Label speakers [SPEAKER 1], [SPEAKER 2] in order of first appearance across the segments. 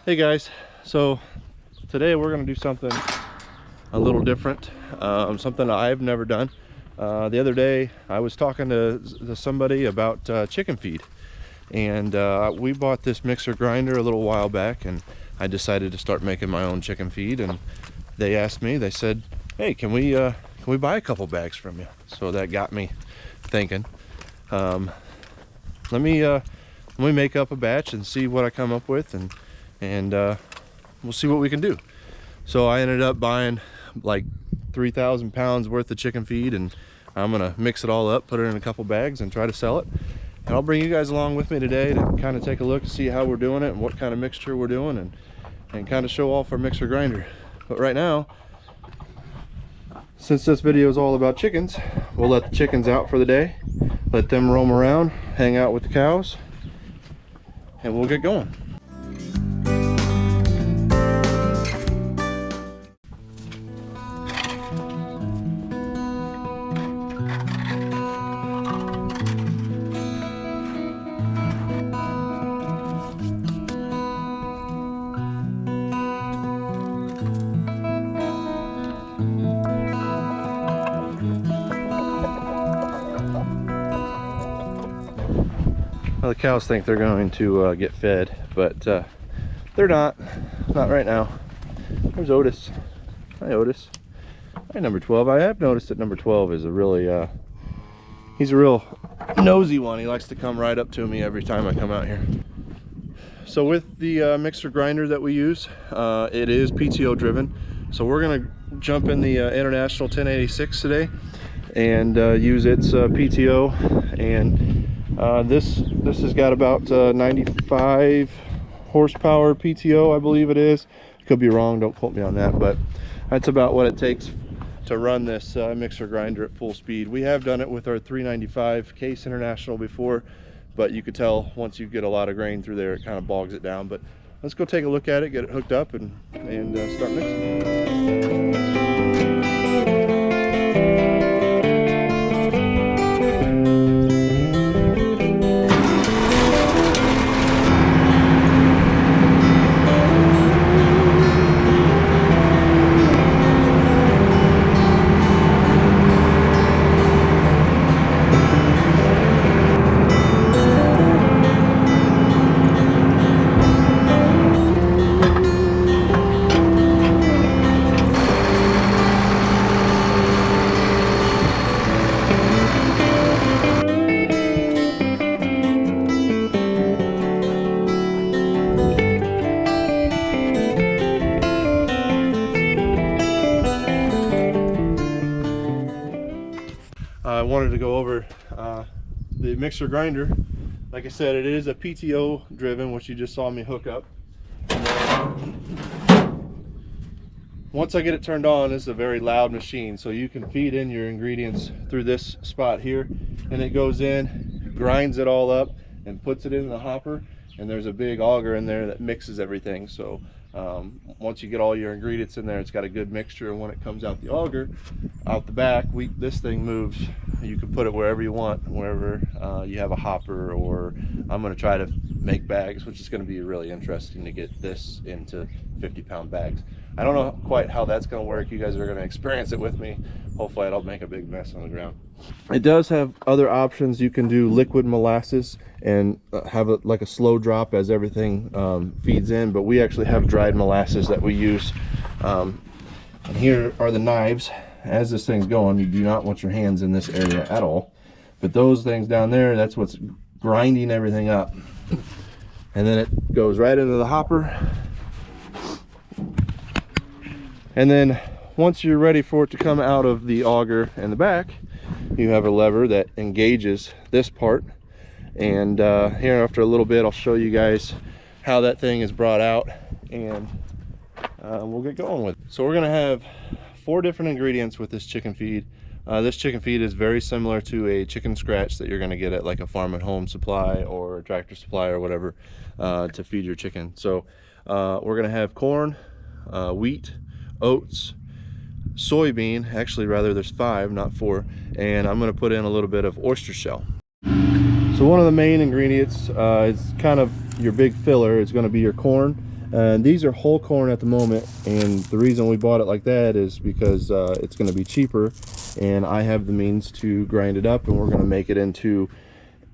[SPEAKER 1] Hey guys, so today we're going to do something a little different, something I've never done. The other day I was talking to somebody about chicken feed, and we bought this mixer grinder a little while back, and I decided to start making my own chicken feed. And they asked me, they said, hey, can we buy a couple bags from you? So that got me thinking, let me make up a batch and see what I come up with, and we'll see what we can do. So I ended up buying like 3,000 pounds worth of chicken feed, and I'm gonna mix it all up, put it in a couple bags, and try to sell it. And I'll bring you guys along with me today to kind of take a look, see how we're doing it and what kind of mixture we're doing, and kind of show off our mixer grinder. But right now, since this video is all about chickens, we'll let the chickens out for the day, let them roam around, hang out with the cows, and we'll get going. Well, the cows think they're going to get fed, but they're not right now. There's Otis. Hi, Otis. Hi, number 12. I have noticed that number 12 is a really he's a real nosy one. He likes to come right up to me every time I come out here. So with the mixer grinder that we use, it is PTO driven, so we're gonna jump in the International 1086 today and use its PTO. And this has got about 95 horsepower PTO, I believe it is. Could be wrong, don't quote me on that, but that's about what it takes to run this mixer grinder at full speed. We have done it with our 395 Case International before, but you could tell once you get a lot of grain through there, it kind of bogs it down. But let's go take a look at it, get it hooked up, and start mixing. I wanted to go over the mixer grinder. Like I said, it is a PTO driven, which you just saw me hook up. Once I get it turned on, it's a very loud machine, so you can feed in your ingredients through this spot here, and it goes in, grinds it all up, and puts it in the hopper. And there's a big auger in there that mixes everything. So once you get all your ingredients in there, it's got a good mixture. And when it comes out the auger, out the back, this thing moves. You can put it wherever you want, wherever you have a hopper, or I'm going to try to make bags, which is going to be really interesting to get this into 50-pound bags. I don't know quite how that's going to work. You guys are going to experience it with me. Hopefully I don't make a big mess on the ground. It does have other options. You can do liquid molasses and have it like a slow drop as everything feeds in, but we actually have dried molasses that we use. And here are the knives. As this thing's going, you do not want your hands in this area at all, but those things down there, that's what's grinding everything up. And then it goes right into the hopper, and then once you're ready for it to come out of the auger in the back, you have a lever that engages this part. And here, after a little bit, I'll show you guys how that thing is brought out, and we'll get going with it. So we're gonna have 4 different ingredients with this chicken feed. This chicken feed is very similar to a chicken scratch that you're gonna get at like a farm and home supply or a Tractor Supply or whatever to feed your chicken. So we're gonna have corn, wheat, oats, soybean, actually rather there's 5, not 4, and I'm gonna put in a little bit of oyster shell. So one of the main ingredients is kind of your big filler. It's gonna be your corn, These are whole corn at the moment, and the reason we bought it like that is because it's going to be cheaper, and I have the means to grind it up, and we're going to make it into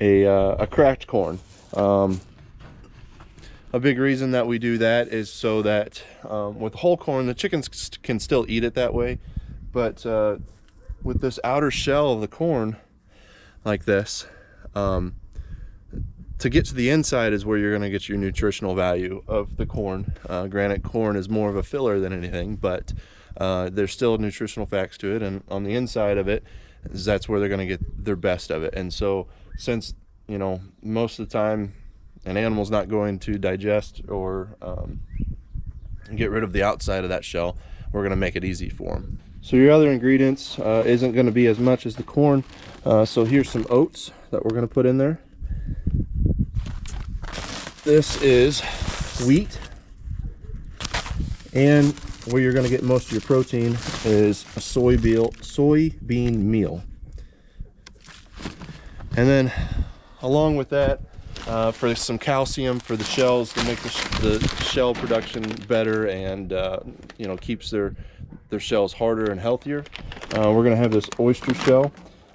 [SPEAKER 1] a cracked corn. A big reason that we do that is so that with whole corn, the chickens can still eat it that way, but with this outer shell of the corn like this, to get to the inside is where you're going to get your nutritional value of the corn. Granted, corn is more of a filler than anything, but there's still nutritional facts to it, and on the inside of it, that's where they're going to get their best of it. And so, since, you know, most of the time an animal's not going to digest or get rid of the outside of that shell, we're going to make it easy for them. So your other ingredients isn't going to be as much as the corn. So here's some oats that we're going to put in there. This is wheat, and where you're going to get most of your protein is a soybean meal. And then along with that, for some calcium for the shells to make the shell production better, and you know, keeps their shells harder and healthier, we're going to have this oyster shell.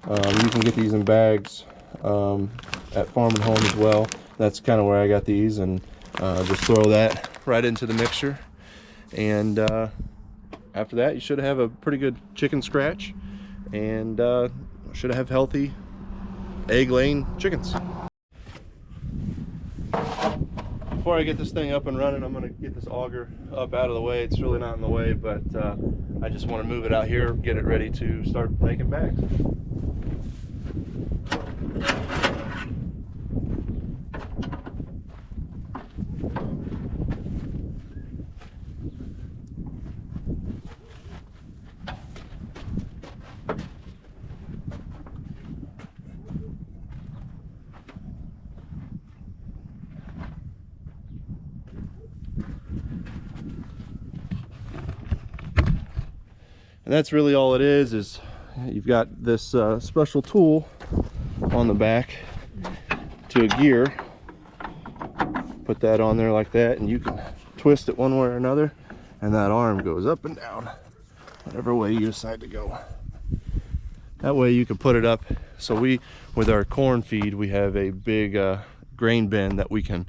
[SPEAKER 1] You can get these in bags at Farm and Home as well. That's kind of where I got these, and just throw that right into the mixture, and after that you should have a pretty good chicken scratch, and should have healthy egg-laying chickens. Before I get this thing up and running, I'm going to get this auger up out of the way. It's really not in the way, but I just want to move it out here, get it ready to start making bags. And that's really all it is you've got this special tool on the back to a gear. Put that on there like that, and you can twist it one way or another, and that arm goes up and down whatever way you decide to go. That way you can put it up. So with our corn feed, we have a big grain bin that we can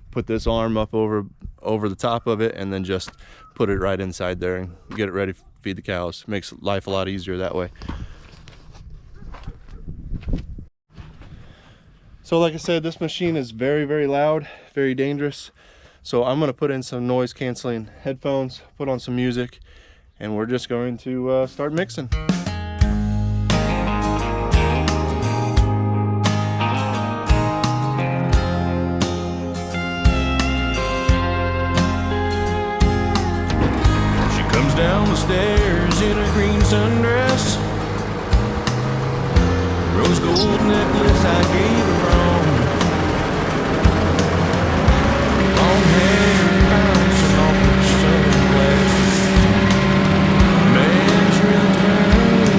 [SPEAKER 1] put this arm up over the top of it, and then just put it right inside there and get it ready to feed the cows. Makes life a lot easier that way. So like I said, this machine is very, very loud, very dangerous. So I'm going to put in some noise canceling headphones, put on some music, and we're just going to start mixing.
[SPEAKER 2] Down the stairs in a green sundress, rose gold necklace I gave her wrong, long hair bouncing off her sunglasses, man's really turned around.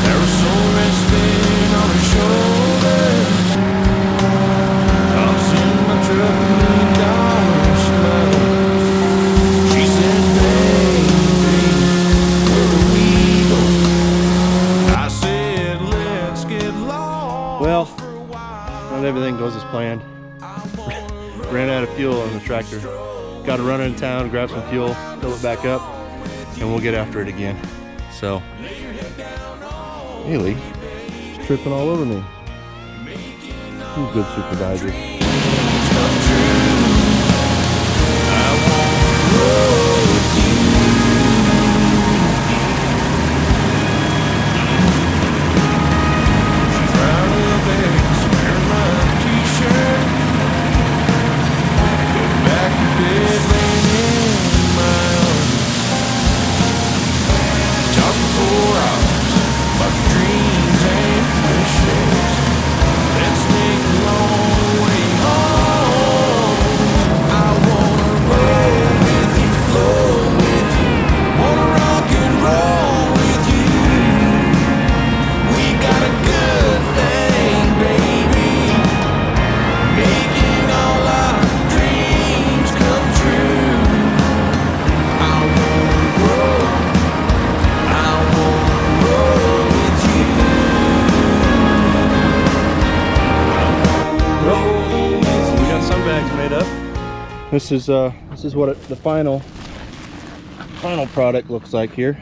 [SPEAKER 2] Parasol resting on her shoulder, hops in my truck, $1 million. She said, baby, where do we go? I said, let's get lost.
[SPEAKER 1] Well, not everything goes as planned. Ran out of fuel on the tractor. Got to run into town, grab some fuel, fill it back up, and we'll get after it again. So, Haley, she's tripping all over me. You good supervisor. This is what the final product looks like here.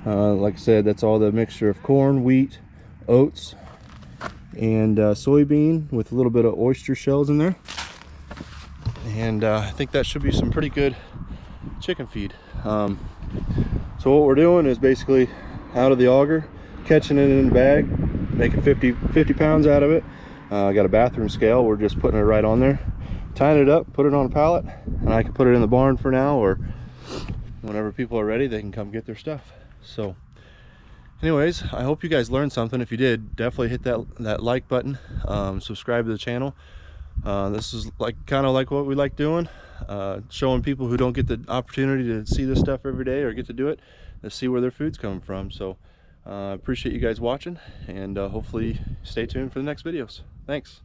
[SPEAKER 1] Like I said, that's all the mixture of corn, wheat, oats, and soybean with a little bit of oyster shells in there. And I think that should be some pretty good chicken feed. So what we're doing is basically out of the auger, catching it in a bag, making 50 pounds out of it. I got a bathroom scale. We're just putting it right on there, tying it up, put it on a pallet, and I can put it in the barn for now, or whenever people are ready, they can come get their stuff. So anyways, I hope you guys learned something. If you did, definitely hit that like button, subscribe to the channel. This is kind of like what we like doing, showing people who don't get the opportunity to see this stuff every day or get to do it, to see where their food's coming from. So appreciate you guys watching, and hopefully stay tuned for the next videos. Thanks.